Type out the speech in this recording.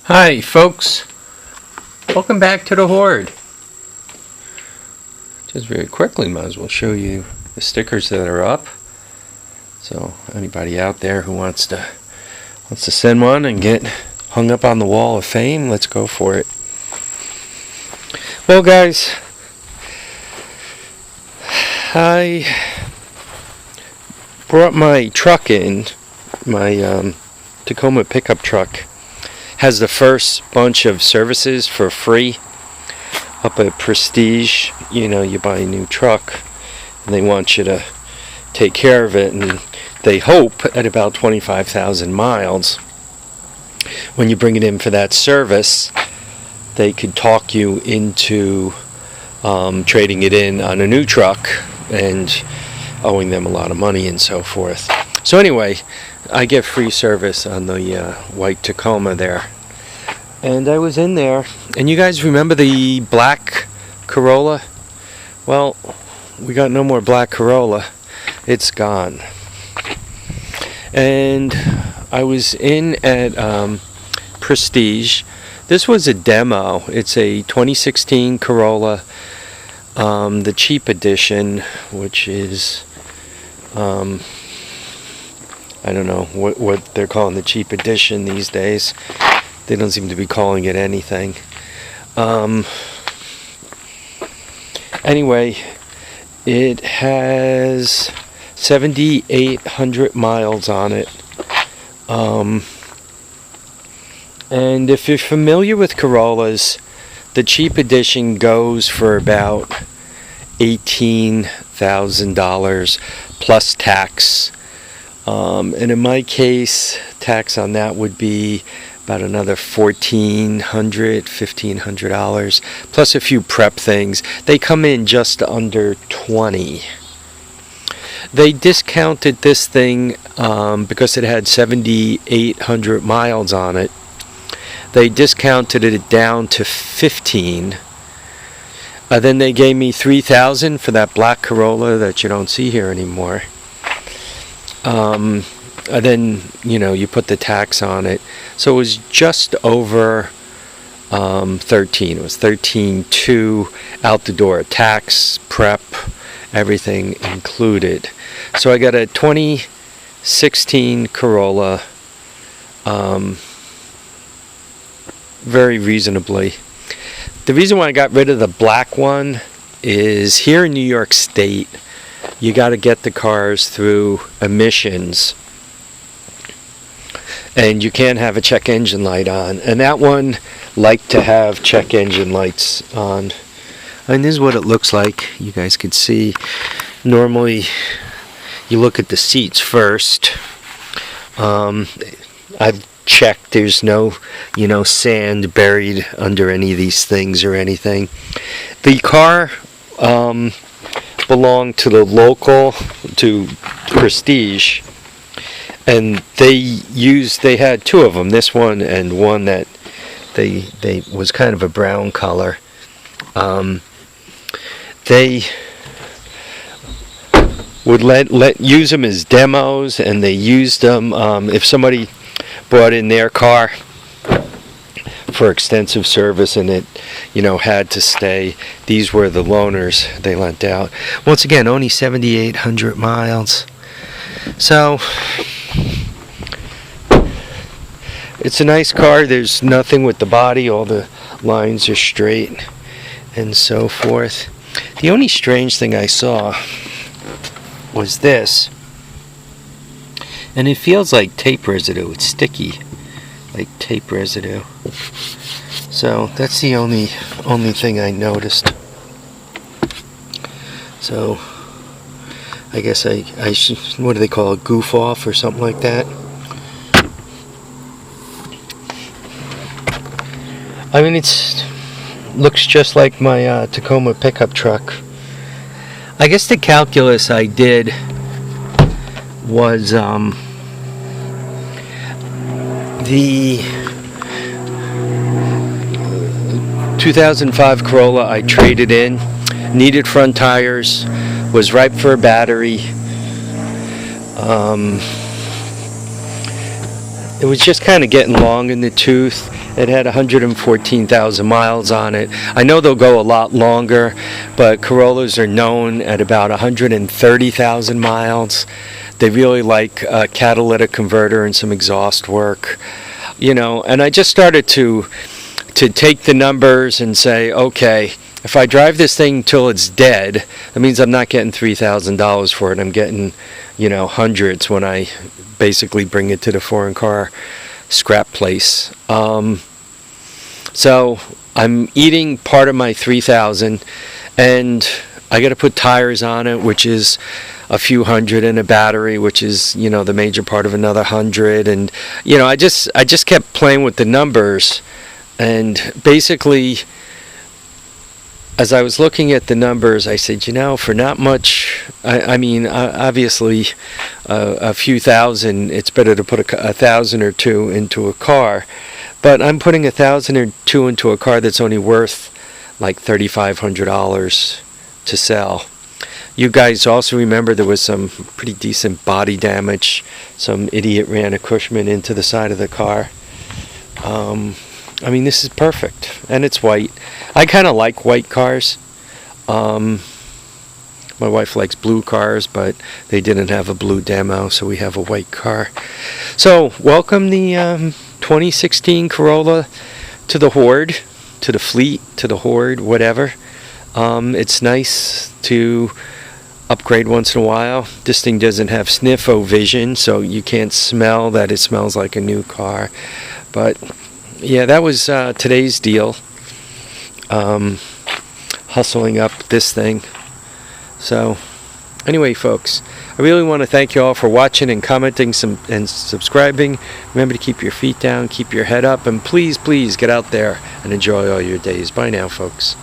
Hi folks, welcome back to the Hoard. Just very quickly, might as well show you the stickers that are up. So anybody out there who wants to send one and get hung up on the wall of fame, let's go for it. Well guys, I brought my truck in, my Tacoma pickup truck. Has the first bunch of services for free up at Prestige. You know, you buy a new truck and they want you to take care of it, and they hope at about 25,000 miles when you bring it in for that service they could talk you into trading it in on a new truck and owing them a lot of money and so forth. So anyway, I get free service on the white Tacoma there. And I was in there, and you guys remember the black Corolla? Well, we got no more black Corolla. It's gone. And I was in at Prestige. This was a demo. It's a 2016 Corolla, the cheap edition, which is I don't know what they're calling the cheap edition these days. They don't seem to be calling it anything. Anyway, it has 7,800 miles on it. And if you're familiar with Corollas, the cheap edition goes for about $18,000 plus tax. And in my case, tax on that would be about another $1,500 plus a few prep things. They come in just under 20. They discounted this thing because it had 7,800 miles on it. They discounted it down to 15. Then they gave me $3,000 for that black Corolla that you don't see here anymore. And then, you know, you put the tax on it. So it was just over 13. It was 13.2 out the door. Tax, prep, everything included. So I got a 2016 Corolla very reasonably. The reason why I got rid of the black one is here in New York State, you got to get the cars through emissions, and you can't have a check engine light on, and that one liked to have check engine lights on. And this is what it looks like. You guys could see, normally you look at the seats first. I've checked, there's no sand buried under any of these things or anything. The car belonged to the local, to Prestige, and they had two of them, this one and one that they was kind of a brown color. They would use them as demos, and they used them if somebody brought in their car for extensive service and it had to stay. These were the loaners they lent out. Once again, only 7,800 miles. So it's a nice car. There's nothing with the body. All the lines are straight and so forth. The only strange thing I saw was this, and it feels like tape residue. It's sticky, like tape residue. So that's the only thing I noticed. So I guess I should, what do they call it, goof off or something like that. I mean, looks just like my Tacoma pickup truck. I guess the calculus I did was the 2005 Corolla I traded in, needed front tires, was ripe for a battery. It was just kind of getting long in the tooth. It had 114,000 miles on it. I know they'll go a lot longer, but Corollas are known at about 130,000 miles. They really like a catalytic converter and some exhaust work, you know. And I just started to take the numbers and say, okay, if I drive this thing till it's dead, that means I'm not getting $3,000 for it. I'm getting, you know, hundreds when I basically bring it to the foreign car scrap place. So I'm eating part of my $3,000, and I got to put tires on it, which is a few hundred, and a battery, which is, you know, the major part of another $100. And, you know, I just kept playing with the numbers, and basically, as I was looking at the numbers, I said, you know, for not much, I mean, obviously, a few thousand, it's better to put a thousand or two into a car. But I'm putting $1,000 or $2,000 into a car that's only worth like $3,500 to sell. You guys also remember there was some pretty decent body damage. Some idiot ran a Cushman into the side of the car. I mean, this is perfect, and it's white. I kind of like white cars. My wife likes blue cars, but they didn't have a blue demo, so we have a white car. So, welcome the 2016 Corolla to the Hoard, to the fleet, to the Hoard, whatever. It's nice to upgrade once in a while. This thing doesn't have sniff-o-vision, so you can't smell that it smells like a new car. But yeah, that was today's deal. Hustling up this thing. So, anyway, folks, I really want to thank you all for watching and commenting and subscribing. Remember to keep your feet down, keep your head up, and please, please get out there and enjoy all your days. Bye now, folks.